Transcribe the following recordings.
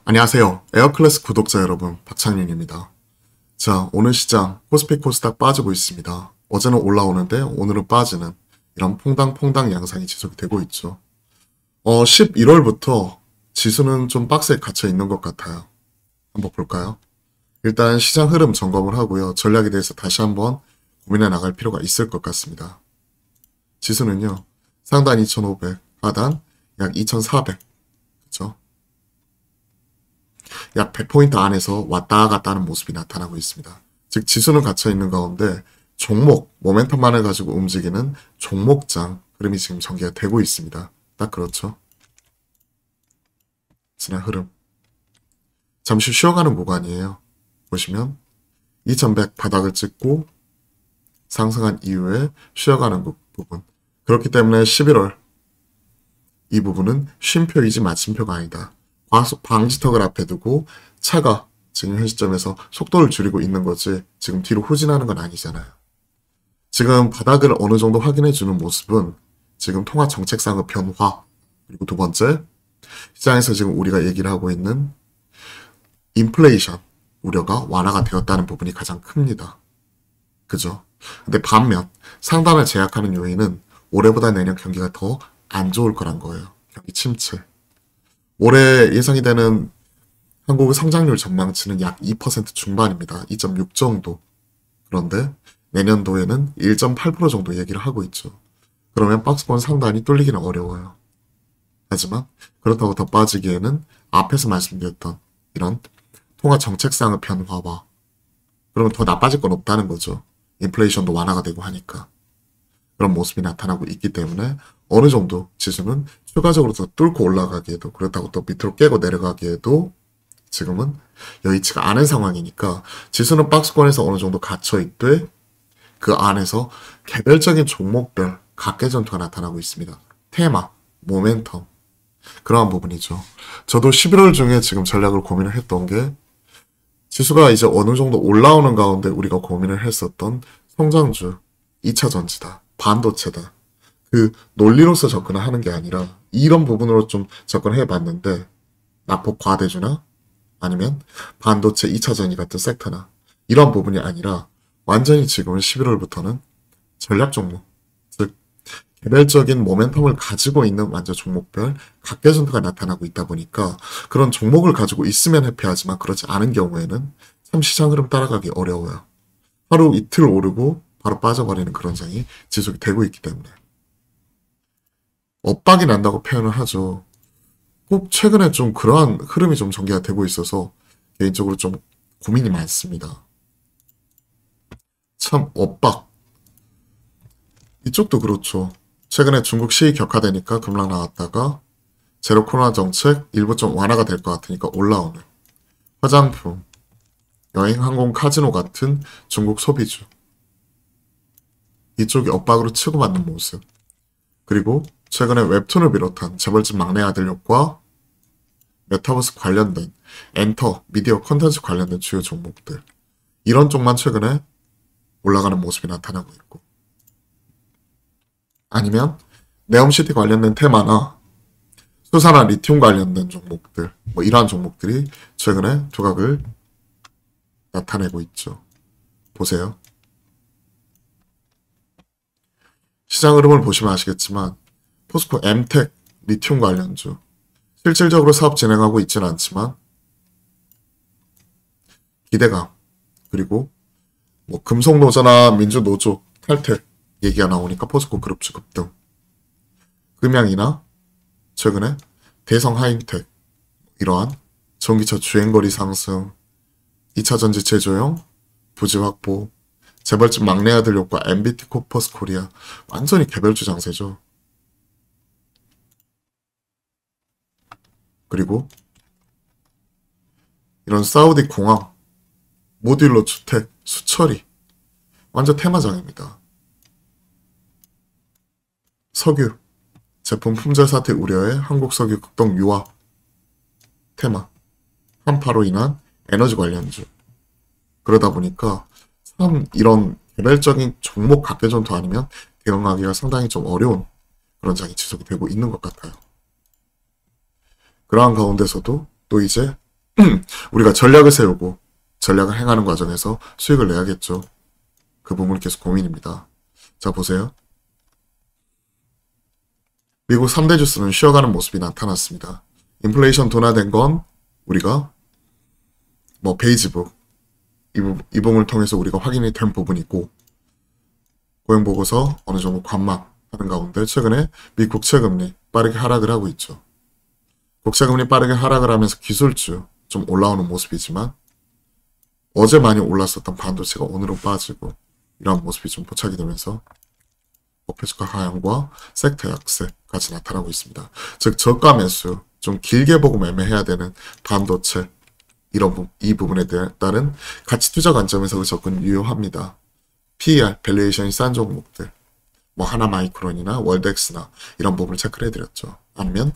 안녕하세요. 에어클래스 구독자 여러분, 박창윤입니다. 자, 오늘 시장 코스피 코스닥 빠지고 있습니다. 어제는 올라오는데 오늘은 빠지는 이런 퐁당퐁당 양상이 지속이 되고 있죠. 11월부터 지수는 좀 박스에 갇혀 있는 것 같아요. 한번 볼까요? 일단 시장 흐름 점검을 하고요. 전략에 대해서 다시 한번 고민해 나갈 필요가 있을 것 같습니다. 지수는요, 상단 2500, 하단 약 2400, 그쵸? 약 100포인트 안에서 왔다 갔다 하는 모습이 나타나고 있습니다. 즉 지수는 갇혀있는 가운데 종목, 모멘텀만을 가지고 움직이는 종목장 흐름이 지금 전개가 되고 있습니다. 딱 그렇죠. 지난 흐름. 잠시 쉬어가는 구간이에요. 보시면 2100 바닥을 찍고 상승한 이후에 쉬어가는 부분. 그렇기 때문에 11월 이 부분은 쉼표이지 마침표가 아니다. 과속 방지턱을 앞에 두고 차가 지금 현 시점에서 속도를 줄이고 있는 거지 지금 뒤로 후진하는 건 아니잖아요. 지금 바닥을 어느 정도 확인해주는 모습은 지금 통화 정책상의 변화, 그리고 두 번째 시장에서 지금 우리가 얘기를 하고 있는 인플레이션 우려가 완화가 되었다는 부분이 가장 큽니다. 그죠? 근데 반면 상단을 제약하는 요인은 올해보다 내년 경기가 더 안 좋을 거란 거예요. 경기 침체. 올해 예상이 되는 한국의 성장률 전망치는 약 2% 중반입니다. 2.6 정도. 그런데 내년도에는 1.8% 정도 얘기를 하고 있죠. 그러면 박스권 상단이 뚫리기는 어려워요. 하지만 그렇다고 더 빠지기에는 앞에서 말씀드렸던 이런 통화 정책상의 변화와 그러면 더 나빠질 건 없다는 거죠. 인플레이션도 완화가 되고 하니까. 그런 모습이 나타나고 있기 때문에 어느 정도 지수는 추가적으로 더 뚫고 올라가기에도 그렇다고 또 밑으로 깨고 내려가기에도 지금은 여의치가 않은 상황이니까 지수는 박스권에서 어느 정도 갇혀있되 그 안에서 개별적인 종목별 각계 전투가 나타나고 있습니다. 테마, 모멘텀 그러한 부분이죠. 저도 11월 중에 지금 전략을 고민을 했던 게 지수가 이제 어느 정도 올라오는 가운데 우리가 고민을 했었던 성장주 2차 전지다. 반도체다. 그 논리로서 접근을 하는 게 아니라 이런 부분으로 좀 접근해 봤는데 낙폭 과대주나 아니면 반도체 2차 전지 같은 섹터나 이런 부분이 아니라 완전히 지금은 11월부터는 전략 종목, 즉 개별적인 모멘텀을 가지고 있는 완전 종목별 각계 전투가 나타나고 있다 보니까 그런 종목을 가지고 있으면 해피하지만 그렇지 않은 경우에는 참 시장 흐름 따라가기 어려워요. 하루 이틀 오르고 바로 빠져버리는 그런 장이 지속이 되고 있기 때문에 엇박이 난다고 표현을 하죠. 꼭 최근에 좀 그러한 흐름이 좀 전개가 되고 있어서 개인적으로 좀 고민이 많습니다. 참 엇박. 이쪽도 그렇죠. 최근에 중국 시위 격화되니까 급락 나왔다가 제로 코로나 정책 일부 좀 완화가 될 것 같으니까 올라오는 화장품, 여행, 항공, 카지노 같은 중국 소비주. 이쪽이 엇박으로 치고받는 모습. 그리고 최근에 웹툰을 비롯한 재벌집 막내 아들력과 메타버스 관련된 엔터, 미디어 콘텐츠 관련된 주요 종목들. 이런 쪽만 최근에 올라가는 모습이 나타나고 있고 아니면 네옴시티 관련된 테마나 수사나 리튬 관련된 종목들 뭐 이러한 종목들이 최근에 두각을 나타내고 있죠. 보세요. 시장 흐름을 보시면 아시겠지만 포스코 엠텍 리튬 관련주 실질적으로 사업 진행하고 있지는 않지만 기대감 그리고 뭐 금속노조나 민주노조 탈퇴 얘기가 나오니까 포스코 그룹주 급등 금양이나 최근에 대성하임텍 이러한 전기차 주행거리 상승 2차전지 제조용 부지 확보 재벌집 막내 아들 효과 MBT 코퍼스 코리아 완전히 개별주 장세죠. 그리고 이런 사우디 공항, 모듈러 주택, 수처리 완전 테마장입니다. 석유, 제품 품절 사태 우려에 한국 석유 급등 유화 테마, 한파로 인한 에너지 관련주 그러다 보니까 참 이런 개별적인 종목 각계전투 아니면 대응하기가 상당히 좀 어려운 그런 장이 지속이 되고 있는 것 같아요. 그러한 가운데서도 또 이제 우리가 전략을 세우고 전략을 행하는 과정에서 수익을 내야겠죠. 그 부분은 계속 고민입니다. 자, 보세요. 미국 3대 주스는 쉬어가는 모습이 나타났습니다. 인플레이션 둔화된 건 우리가 뭐 베이지북 이 부분을 통해서 우리가 확인이 된 부분이고, 고용보고서 어느 정도 관망하는 가운데 최근에 미 국채금리 빠르게 하락을 하고 있죠. 국채금리 빠르게 하락을 하면서 기술주 좀 올라오는 모습이지만 어제 많이 올랐었던 반도체가 오늘은 빠지고 이런 모습이 좀 포착이 되면서 목표주가 하향과 섹터 약세까지 나타나고 있습니다. 즉 저가 매수, 좀 길게 보고 매매해야 되는 반도체 이 부분에 따른 가치 투자 관점에서 접근 유효합니다. PER, 밸류에이션이 싼 종목들, 뭐 하나마이크론이나 월덱스나 이런 부분을 체크를 해드렸죠. 아니면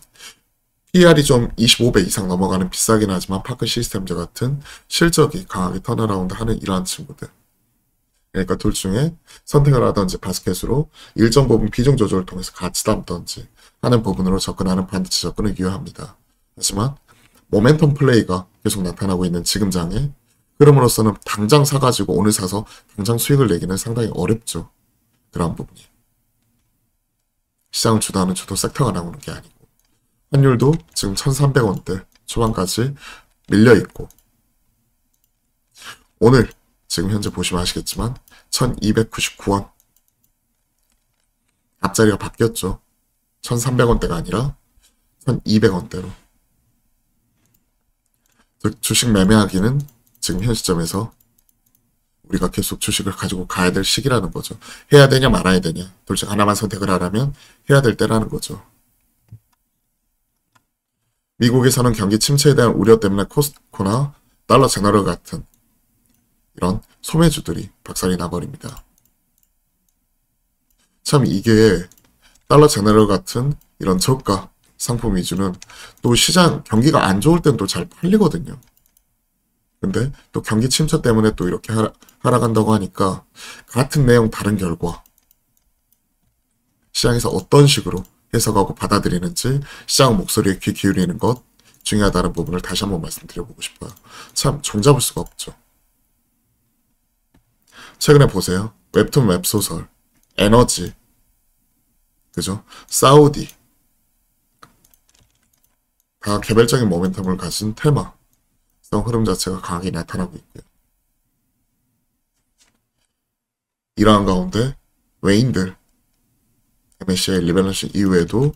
PER이 좀 25배 이상 넘어가는 비싸긴 하지만 파크 시스템즈 같은 실적이 강하게 턴어라운드 하는 이러한 친구들. 그러니까 둘 중에 선택을 하든지 바스켓으로 일정 부분 비중 조절을 통해서 같이 담든지 하는 부분으로 접근하는 반도체 접근은 유효합니다. 하지만 모멘텀 플레이가 계속 나타나고 있는 지금 장에 흐름으로서는 당장 사가지고 오늘 사서 당장 수익을 내기는 상당히 어렵죠. 그런 부분이. 시장을 주도하는 주도 섹터가 나오는 게 아니고, 환율도 지금 1300원대 초반까지 밀려있고, 오늘 지금 현재 보시면 아시겠지만 1299원 앞자리가 바뀌었죠. 1300원대가 아니라 1200원대로. 즉 주식 매매하기는 지금 현 시점에서 우리가 계속 주식을 가지고 가야 될 시기라는 거죠. 해야 되냐 말아야 되냐, 둘 중 하나만 선택을 하라면 해야 될 때라는 거죠. 미국에서는 경기 침체에 대한 우려 때문에 코스트코나 달러 제너럴 같은 이런 소매주들이 박살이 나버립니다. 참 이게 달러 제너럴 같은 이런 저가 상품 위주는 또 시장 경기가 안 좋을 땐 또 잘 팔리거든요. 근데 또 경기 침체 때문에 또 이렇게 하락한다고 하니까 같은 내용 다른 결과 시장에서 어떤 식으로 해석하고 받아들이는지 시장 목소리에 귀 기울이는 것 중요하다는 부분을 다시 한번 말씀드려보고 싶어요. 참 종잡을 수가 없죠. 최근에 보세요. 웹툰 웹소설, 에너지, 그죠? 사우디, 다 개별적인 모멘텀을 가진 테마, 흐름 자체가 강하게 나타나고 있고요. 이러한 가운데 외인들, MSCI 리밸런싱 이후에도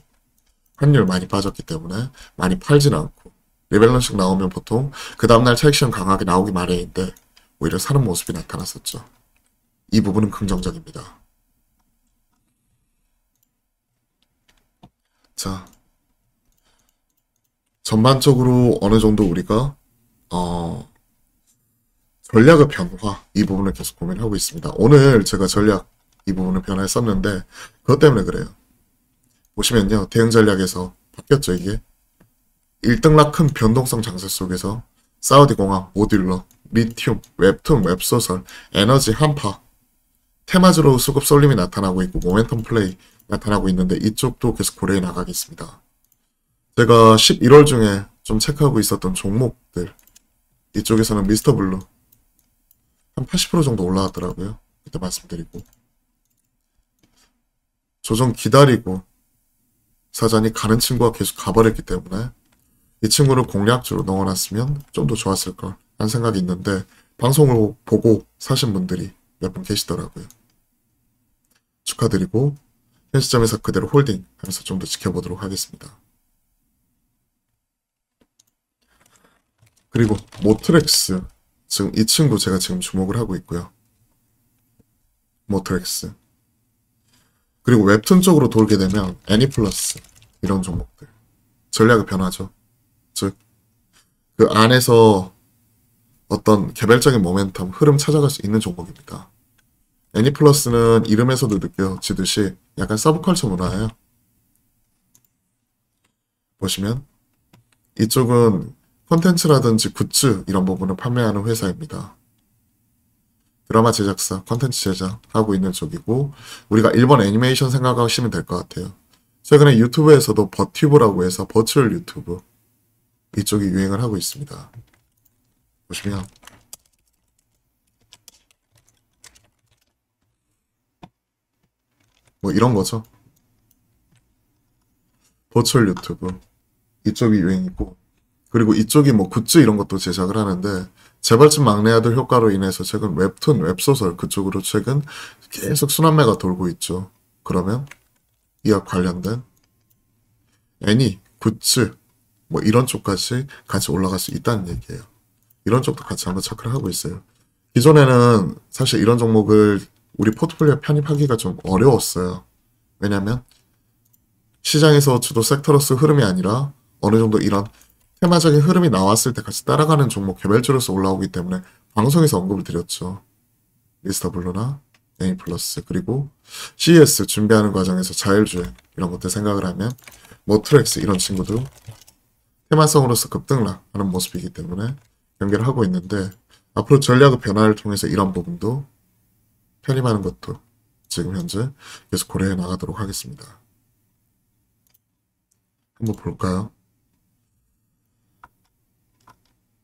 환율 많이 빠졌기 때문에 많이 팔지는 않고, 리밸런싱 나오면 보통 그 다음날 차익시험 강하게 나오기 마련인데 오히려 사는 모습이 나타났었죠. 이 부분은 긍정적입니다. 자, 전반적으로 어느 정도 우리가 전략의 변화 이 부분을 계속 고민하고 있습니다. 오늘 제가 전략 이 부분을 변화했었는데 그것 때문에 그래요. 보시면요, 대응 전략에서 바뀌었죠. 이게 1등락 큰 변동성 장세 속에서 사우디 공항, 모듈러, 리튬, 웹툰, 웹소설, 에너지, 한파, 테마주로 수급 쏠림이 나타나고 있고 모멘텀 플레이 나타나고 있는데 이쪽도 계속 고려해 나가겠습니다. 제가 11월 중에 좀 체크하고 있었던 종목들, 이쪽에서는 미스터 블루 한 80% 정도 올라왔더라고요. 그때 말씀드리고, 조정 기다리고 사전이 가는 친구가 계속 가버렸기 때문에 이 친구를 공략주로 넣어놨으면 좀 더 좋았을 걸 하는 생각이 있는데 방송을 보고 사신 분들이 몇 분 계시더라고요. 축하드리고 현 시점에서 그대로 홀딩 하면서 좀 더 지켜보도록 하겠습니다. 그리고 모트렉스, 지금 이 친구 제가 지금 주목을 하고 있고요. 모트렉스. 그리고 웹툰 쪽으로 돌게 되면 애니플러스 이런 종목들 전략의 변화죠. 즉 그 안에서 어떤 개별적인 모멘텀 흐름 찾아갈 수 있는 종목입니다. 애니플러스는 이름에서도 느껴지듯이 약간 서브컬처 문화예요. 보시면 이쪽은 콘텐츠라든지 굿즈 이런 부분을 판매하는 회사입니다. 드라마 제작사, 콘텐츠 제작하고 있는 쪽이고 우리가 일본 애니메이션 생각하시면 될 것 같아요. 최근에 유튜브에서도 버튜브라고 해서 버추얼 유튜브 이쪽이 유행을 하고 있습니다. 보시면 뭐 이런 거죠. 버추얼 유튜브 이쪽이 유행이고 그리고 이쪽이 뭐 굿즈 이런 것도 제작을 하는데 재벌집 막내 아들 효과로 인해서 최근 웹툰, 웹소설 그쪽으로 최근 계속 순환매가 돌고 있죠. 그러면 이와 관련된 애니, 굿즈 뭐 이런 쪽까지 같이 올라갈 수 있다는 얘기예요. 이런 쪽도 같이 한번 체크를 하고 있어요. 기존에는 사실 이런 종목을 우리 포트폴리오에 편입하기가 좀 어려웠어요. 왜냐면 시장에서 주도 섹터로서 흐름이 아니라 어느 정도 이런 테마적인 흐름이 나왔을 때 같이 따라가는 종목 개별주로서 올라오기 때문에 방송에서 언급을 드렸죠. 미스터 블루나 애니플러스 그리고 CES 준비하는 과정에서 자율주행 이런 것들 생각을 하면 모트렉스 이런 친구도 테마성으로서 급등락하는 모습이기 때문에 연결을 하고 있는데 앞으로 전략의 변화를 통해서 이런 부분도 편입하는 것도 지금 현재 계속 고려해 나가도록 하겠습니다. 한번 볼까요?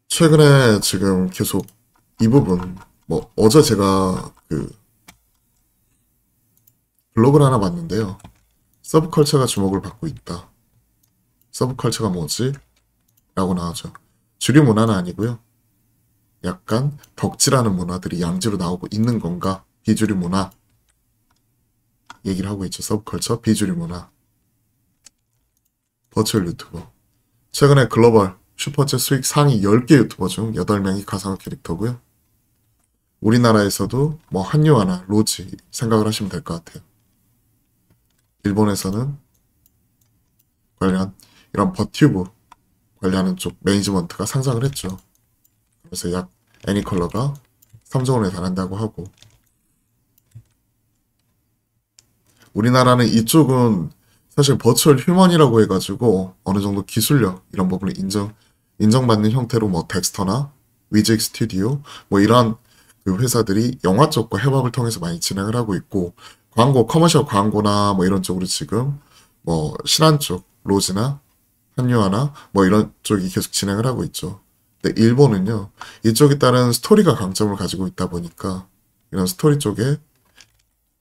최근에 지금 계속 이 부분 뭐 어제 제가 그 블로그를 하나 봤는데요. 서브컬처가 주목을 받고 있다. 서브컬처가 뭐지? 라고 나오죠. 주류 문화는 아니고요. 약간 덕질하는 문화들이 양지로 나오고 있는 건가? 비주류 문화 얘기를 하고 있죠. 서브컬처, 비주류 문화. 버추얼 유튜버. 최근에 글로벌 슈퍼챗 수익 상위 10개 유튜버 중 8명이 가상화 캐릭터고요. 우리나라에서도 뭐 한유아나 로지 생각을 하시면 될 것 같아요. 일본에서는 관련 이런 버튜브 관련하는 쪽 매니지먼트가 상장을 했죠. 그래서 약 애니컬러가 3조 원에 달한다고 하고 우리나라는 이쪽은 사실 버추얼 휴먼이라고 해가지고 어느 정도 기술력 이런 부분을 인정받는 형태로 뭐 덱스터나 위직 스튜디오 뭐 이런 그 회사들이 영화 쪽과 협업을 통해서 많이 진행을 하고 있고 광고 커머셜 광고나 뭐 이런 쪽으로 지금 뭐 신한 쪽 로즈나 한유아나 뭐 이런 쪽이 계속 진행을 하고 있죠. 근데 일본은요 이쪽에 따른 스토리가 강점을 가지고 있다 보니까 이런 스토리 쪽에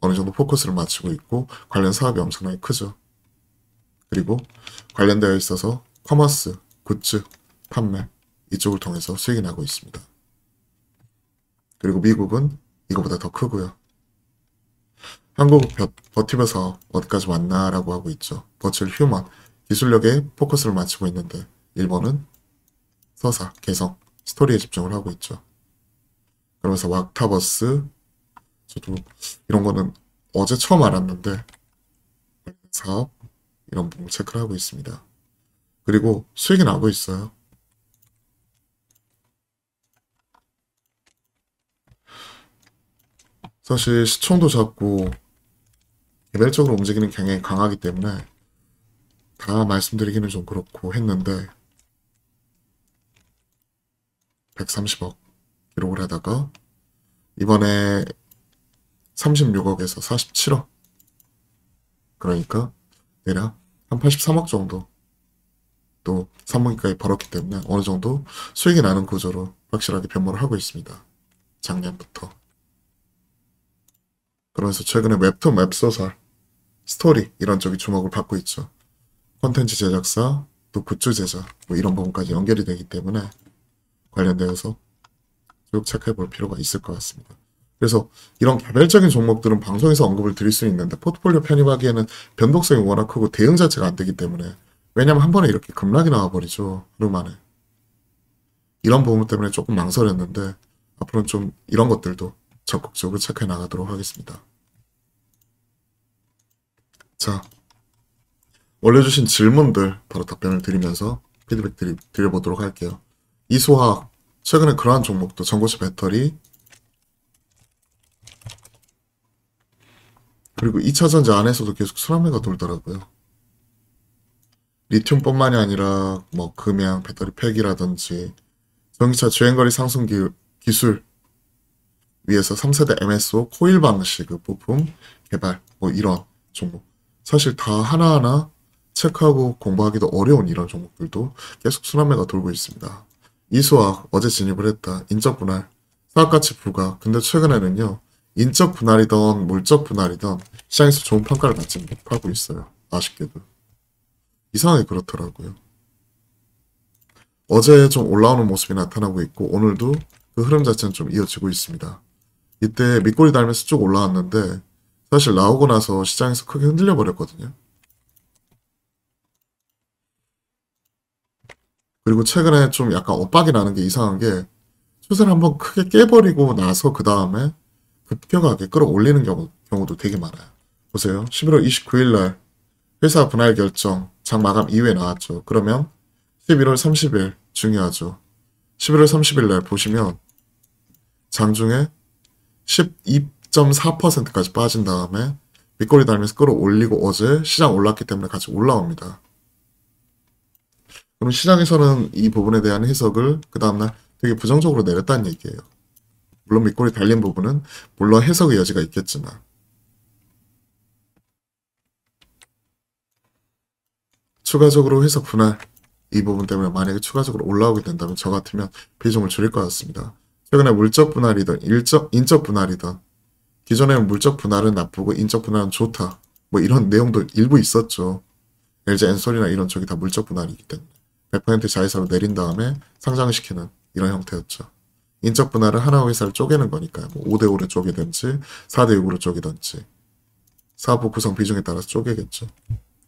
어느 정도 포커스를 맞추고 있고 관련 사업이 엄청나게 크죠. 그리고 관련되어 있어서 커머스, 굿즈, 판매 이쪽을 통해서 수익이 나고 있습니다. 그리고 미국은 이거보다 더 크고요. 한국 버티버 사업 어디까지 왔나라고 하고 있죠. 버추얼 휴먼 기술력에 포커스를 맞추고 있는데 일본은 서사, 개성, 스토리에 집중을 하고 있죠. 그러면서 왁타버스 저도 이런 거는 어제 처음 알았는데 사업 이런 부분 체크를 하고 있습니다. 그리고 수익이 나고 있어요. 사실 시총도 작고 개별적으로 움직이는 경향이 강하기 때문에 다 말씀드리기는 좀 그렇고 했는데 130억 기록을 하다가 이번에 36억에서 47억 그러니까 대략 한 83억 정도 또 3분기까지 벌었기 때문에 어느 정도 수익이 나는 구조로 확실하게 변모를 하고 있습니다. 작년부터. 그러면서 최근에 웹툰, 웹소설, 스토리 이런 쪽이 주목을 받고 있죠. 콘텐츠 제작사, 또 굿즈 제작 뭐 이런 부분까지 연결이 되기 때문에 관련되어서 쭉 체크해 볼 필요가 있을 것 같습니다. 그래서 이런 개별적인 종목들은 방송에서 언급을 드릴 수 있는데 포트폴리오 편입하기에는 변동성이 워낙 크고 대응 자체가 안 되기 때문에 왜냐면 한 번에 이렇게 급락이 나와버리죠. 하루 만에. 이런 부분 때문에 조금 망설였는데 앞으로는 좀 이런 것들도 적극적으로 체크해 나가도록 하겠습니다. 자, 올려주신 질문들 바로 답변을 드리면서 피드백 드려보도록 할게요. 이소학, 최근에 그러한 종목도 전고체 배터리 그리고 2차전지 안에서도 계속 순환매가 돌더라고요. 리튬뿐만이 아니라 뭐 금양, 배터리 팩이라든지 전기차 주행거리 상승 기술 위에서 3세대 MSO 코일 방식의 부품 개발 뭐 이런 종목 사실 다 하나하나 체크하고 공부하기도 어려운 이런 종목들도 계속 순환매가 돌고 있습니다. 이수학 어제 진입을 했다. 인적 분할 사업가치 불가. 근데 최근에는요. 인적 분할이던 물적 분할이던 시장에서 좋은 평가를 받지 못하고 있어요. 아쉽게도. 이상하게 그렇더라고요. 어제 좀 올라오는 모습이 나타나고 있고 오늘도 그 흐름 자체는 좀 이어지고 있습니다. 이때 밑꼬리 달면서 쭉 올라왔는데 사실 나오고 나서 시장에서 크게 흔들려 버렸거든요. 그리고 최근에 좀 약간 엇박이 나는 게 이상한 게 추세를 한번 크게 깨버리고 나서 그 다음에 급격하게 끌어올리는 경우도 되게 많아요. 보세요. 11월 29일 날 회사 분할 결정 장 마감 이후에 나왔죠. 그러면 11월 30일 중요하죠. 11월 30일 날 보시면 장중에 12.4%까지 빠진 다음에 밑꼬리 달면서 끌어올리고 어제 시장 올랐기 때문에 같이 올라옵니다. 그럼 시장에서는 이 부분에 대한 해석을 그 다음날 되게 부정적으로 내렸다는 얘기예요. 물론 밑꼬리 달린 부분은 물론 해석의 여지가 있겠지만 추가적으로 해석 분할 이 부분 때문에 만약에 추가적으로 올라오게 된다면 저 같으면 비중을 줄일 것 같습니다. 최근에 물적 분할이든 인적 분할이든 기존에는 물적 분할은 나쁘고 인적 분할은 좋다. 뭐 이런 내용도 일부 있었죠. LG 엔솔이나 이런 쪽이 다 물적 분할이기 때문에 100% 자회사로 내린 다음에 상장을 시키는 이런 형태였죠. 인적 분할은 하나 회사를 쪼개는 거니까요. 뭐 5대5로 쪼개든지 4대6으로 쪼개든지 사부 구성 비중에 따라서 쪼개겠죠.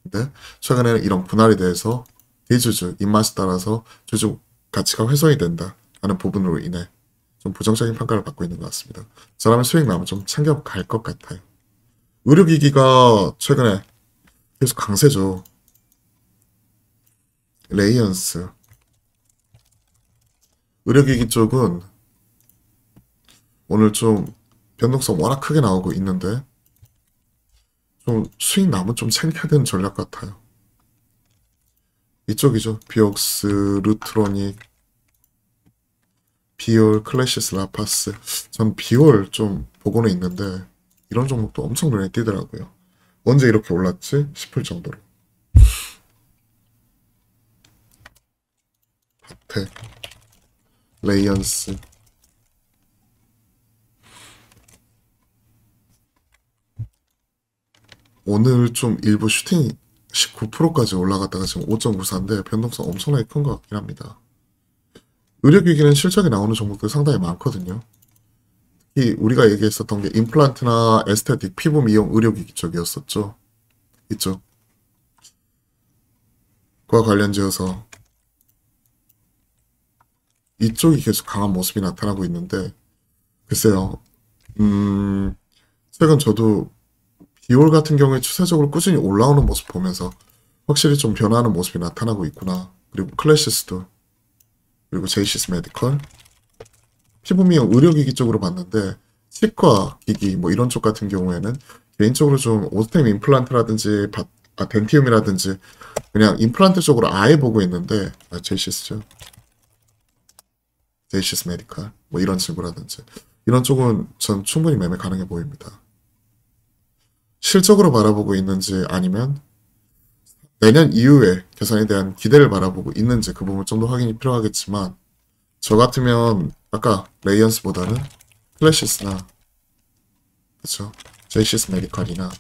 근데 최근에는 이런 분할에 대해서 대주주 입맛에 따라서 주주 가치가 훼손이 된다 하는 부분으로 인해 좀 부정적인 평가를 받고 있는 것 같습니다. 저라면 수익 나면 좀 챙겨갈 것 같아요. 의료기기가 최근에 계속 강세죠. 레이언스 의료기기 쪽은 오늘 좀 변동성 워낙 크게 나오고 있는데 좀 수익 남은 좀 챙겨야 되는 전략 같아요. 이쪽이죠. 비옥스, 루트로닉, 비올, 클래시스, 라파스. 전 비올 좀 보고는 있는데 이런 종목도 엄청 눈에 띄더라고요. 언제 이렇게 올랐지? 싶을 정도로. 바텍, 레이언스. 오늘 좀 일부 슈팅이 19%까지 올라갔다가 지금 5.94인데 변동성 엄청나게 큰 것 같긴 합니다. 의료기기는 실적이 나오는 종목들 상당히 많거든요. 특히 우리가 얘기했었던 게 임플란트나 에스테틱, 피부 미용 의료기기 쪽이었었죠. 이쪽. 그와 관련지어서 이쪽이 계속 강한 모습이 나타나고 있는데 글쎄요. 최근 저도 비올 같은 경우에 추세적으로 꾸준히 올라오는 모습 보면서 확실히 좀 변화하는 모습이 나타나고 있구나. 그리고 클래시스도 그리고 제이시스 메디컬 피부 미용 의료기기 쪽으로 봤는데 치과 기기 뭐 이런 쪽 같은 경우에는 개인적으로 좀 오스템 임플란트라든지 덴티움이라든지 그냥 임플란트 쪽으로 아예 보고 있는데 제이시스죠. 제이시스 메디컬 뭐 이런 친구라든지 이런 쪽은 전 충분히 매매 가능해 보입니다. 실적으로 바라보고 있는지 아니면 내년 이후에 개선에 대한 기대를 바라보고 있는지 그 부분 좀 더 확인이 필요하겠지만 저 같으면 아까 레이언스보다는 클래시스나 그쵸 제이시스 메디컬이나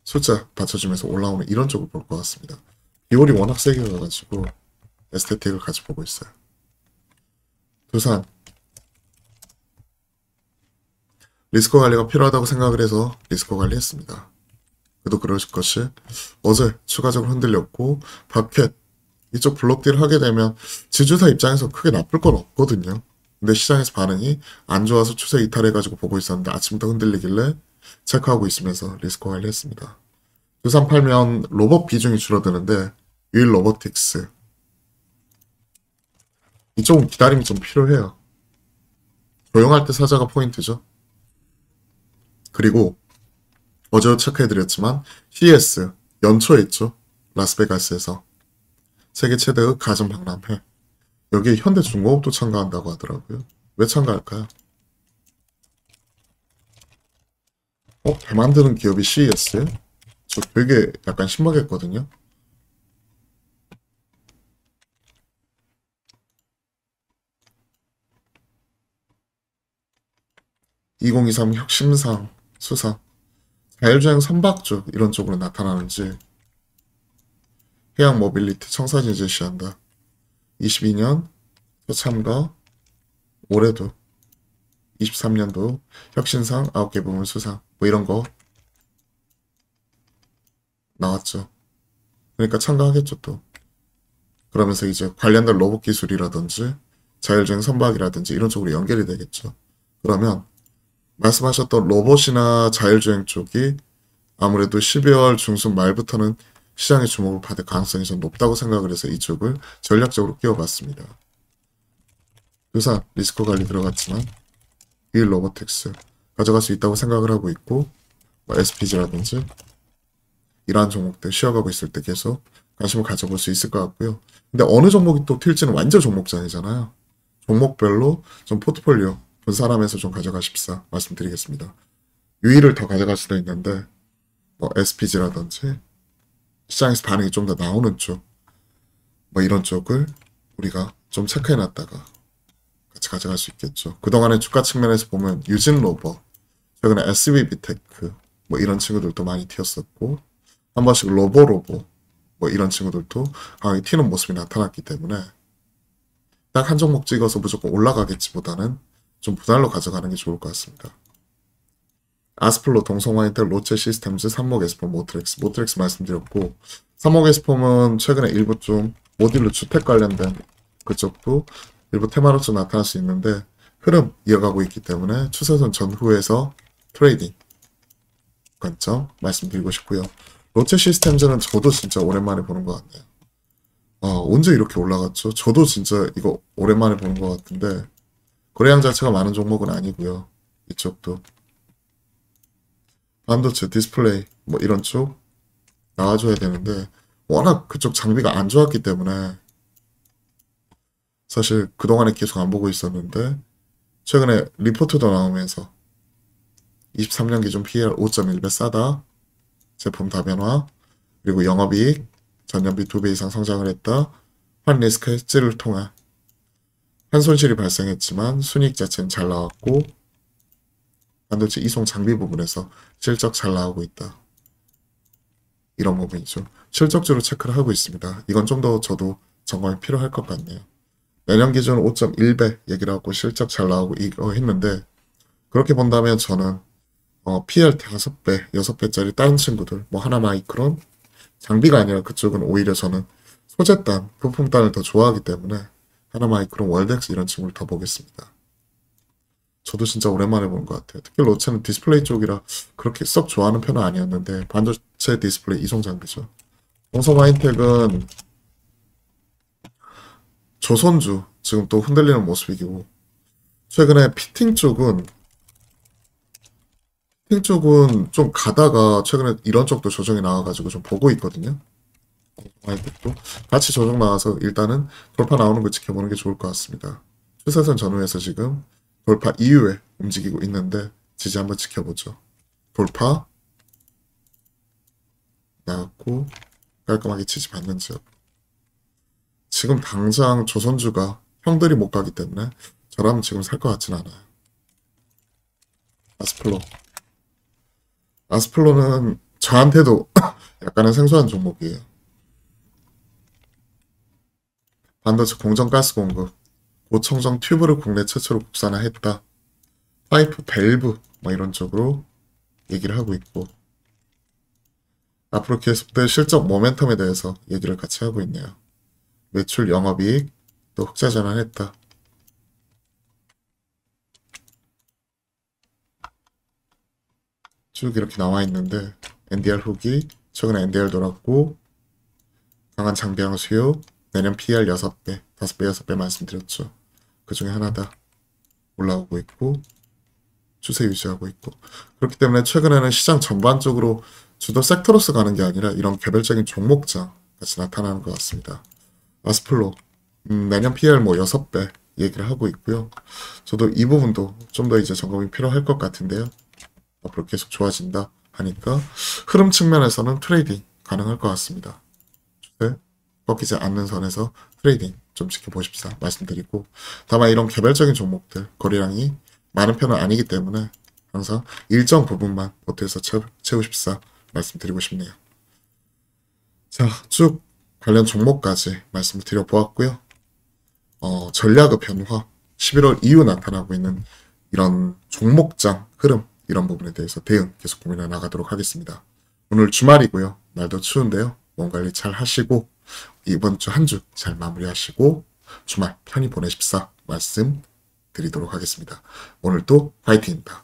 숫자 받쳐주면서 올라오는 이런 쪽을 볼 것 같습니다. 비올이 워낙 세게 가가지고 에스테틱을 같이 보고 있어요. 두산 리스크 관리가 필요하다고 생각을 해서 리스크 관리했습니다. 그래도 그럴 것이 어제 추가적으로 흔들렸고 바켓 이쪽 블록딜을 하게 되면 지주사 입장에서 크게 나쁠 건 없거든요. 근데 시장에서 반응이 안 좋아서 추세 이탈해가지고 보고 있었는데 아침부터 흔들리길래 체크하고 있으면서 리스크 관리했습니다. 두산 팔면 로봇 비중이 줄어드는데 윌 로보틱스 이쪽은 기다림이 좀 필요해요. 조용할 때 사자가 포인트죠. 그리고 어제 체크해드렸지만 CES 연초에 있죠. 라스베가스에서 세계 최대의 가전박람회 여기에 현대중공업도 참가한다고 하더라고요. 왜 참가할까요? 배 만드는 기업이 CES? 저 되게 약간 신박했거든요. 2023 혁신상 수상 자율주행 선박 쪽 이런 쪽으로 나타나는지 해양 모빌리티 청사진 제시한다. 22년 처참가 올해도 23년도 혁신상 9개 부문 수상 뭐 이런 거 나왔죠. 그러니까 참가하겠죠 또. 그러면서 이제 관련된 로봇 기술이라든지 자율주행 선박이라든지 이런 쪽으로 연결이 되겠죠. 그러면 말씀하셨던 로봇이나 자율주행 쪽이 아무래도 12월 중순 말부터는 시장의 주목을 받을 가능성이 좀 높다고 생각을 해서 이쪽을 전략적으로 끼워봤습니다. 유사 리스크 관리 들어갔지만 이 로보틱스 가져갈 수 있다고 생각을 하고 있고 SPG라든지 이러한 종목들 쉬어가고 있을 때 계속 관심을 가져볼 수 있을 것 같고요. 근데 어느 종목이 또 튈지는 완전 종목장이잖아요. 종목별로 좀 포트폴리오 분산하면서 좀 가져가십사 말씀드리겠습니다. 유의를 더 가져갈 수도 있는데 SPG라든지 시장에서 반응이 좀 더 나오는 쪽 이런 쪽을 우리가 좀 체크해놨다가 같이 가져갈 수 있겠죠. 그동안의 주가 측면에서 보면 유진로버 최근에 SVB테크 이런 친구들도 많이 튀었었고 한 번씩 로보로보 이런 친구들도 강하게 튀는 모습이 나타났기 때문에 딱 한 종목 찍어서 무조건 올라가겠지보다는 좀 분할로 가져가는 게 좋을 것 같습니다. 아스플로, 동성화인텔, 롯데시스템즈, 삼목에스폼, 모트렉스 말씀드렸고 삼목에스폼은 최근에 일부 좀 모듈로 주택 관련된 그쪽도 일부 테마로 좀 나타날 수 있는데 흐름 이어가고 있기 때문에 추세선 전후에서 트레이딩 관점 말씀드리고 싶고요. 롯데시스템즈는 저도 진짜 오랜만에 보는 것 같네요. 언제 이렇게 올라갔죠? 저도 진짜 이거 오랜만에 보는 것 같은데 거래량 자체가 많은 종목은 아니고요. 이쪽도 반도체, 디스플레이 이런 쪽 나와줘야 되는데 워낙 그쪽 장비가 안 좋았기 때문에 사실 그동안에 계속 안 보고 있었는데 최근에 리포트도 나오면서 23년 기준 PL 5.1배 싸다, 제품 다변화, 그리고 영업이익 전년비 2배 이상 성장을 했다, 환 리스크 해지를 통한 한 손실이 발생했지만 순이익 자체는 잘 나왔고 반도체 이송 장비 부분에서 실적 잘 나오고 있다. 이런 부분이죠. 실적주로 체크를 하고 있습니다. 이건 좀 더 저도 점검이 필요할 것 같네요. 내년 기준 5.1배 얘기를 하고 실적 잘 나오고 이거 했는데 그렇게 본다면 저는 PL 5배, 6배짜리 다른 친구들 하나마이크론 장비가 아니라 그쪽은 오히려 저는 소재단, 부품단을 더 좋아하기 때문에 하나마이크론, 월덱스 이런 친구를 더 보겠습니다. 저도 진짜 오랜만에 본 것 같아요. 특히 로체는 디스플레이 쪽이라 그렇게 썩 좋아하는 편은 아니었는데 반도체 디스플레이 이송 장비죠. 동성화인텍은 조선주 지금 또 흔들리는 모습이고 최근에 피팅 쪽은 좀 가다가 최근에 이런 쪽도 조정이 나와가지고 좀 보고 있거든요. 동성화인텍도 같이 조정 나와서 일단은 돌파 나오는 거 지켜보는 게 좋을 것 같습니다. 추세선 전후에서 지금 돌파 이후에 움직이고 있는데 지지 한번 지켜보죠. 돌파 나왔고 깔끔하게 지지 받는지 지금 당장 조선주가 형들이 못 가기 때문에 저라면 지금 살 것 같진 않아요. 아스플로는 저한테도 약간은 생소한 종목이에요. 반도체 공정 가스 공급 고청정 튜브를 국내 최초로 국산화했다. 파이프 밸브 이런 쪽으로 얘기를 하고 있고 앞으로 계속될 실적 모멘텀에 대해서 얘기를 같이 하고 있네요. 매출 영업이익 또 흑자 전환했다. 쭉 이렇게 나와 있는데 NDR 후기 최근에 NDR 돌았고 강한 장비형 수요 내년 PR 6배 5배 6배 말씀드렸죠. 그 중에 하나다. 올라오고 있고 추세 유지하고 있고 그렇기 때문에 최근에는 시장 전반적으로 주도 섹터로서 가는 게 아니라 이런 개별적인 종목장 같이 나타나는 것 같습니다. 아스플로 내년 PR 6배 얘기를 하고 있고요. 저도 이 부분도 좀 더 이제 점검이 필요할 것 같은데요. 앞으로 계속 좋아진다 하니까 흐름 측면에서는 트레이딩 가능할 것 같습니다. 주세 꺾이지 않는 선에서 트레이딩 좀 지켜보십사 말씀드리고, 다만 이런 개별적인 종목들 거래량이 많은 편은 아니기 때문에 항상 일정 부분만 보태서 채우십사 말씀드리고 싶네요. 자, 쭉 관련 종목까지 말씀을 드려보았고요. 전략의 변화, 11월 이후 나타나고 있는 이런 종목장 흐름, 이런 부분에 대해서 대응 계속 고민해 나가도록 하겠습니다. 오늘 주말이고요. 날도 추운데요. 몸 관리 잘 하시고 이번 주 한 주 잘 마무리하시고 주말 편히 보내십사 말씀 드리도록 하겠습니다. 오늘도 파이팅입니다.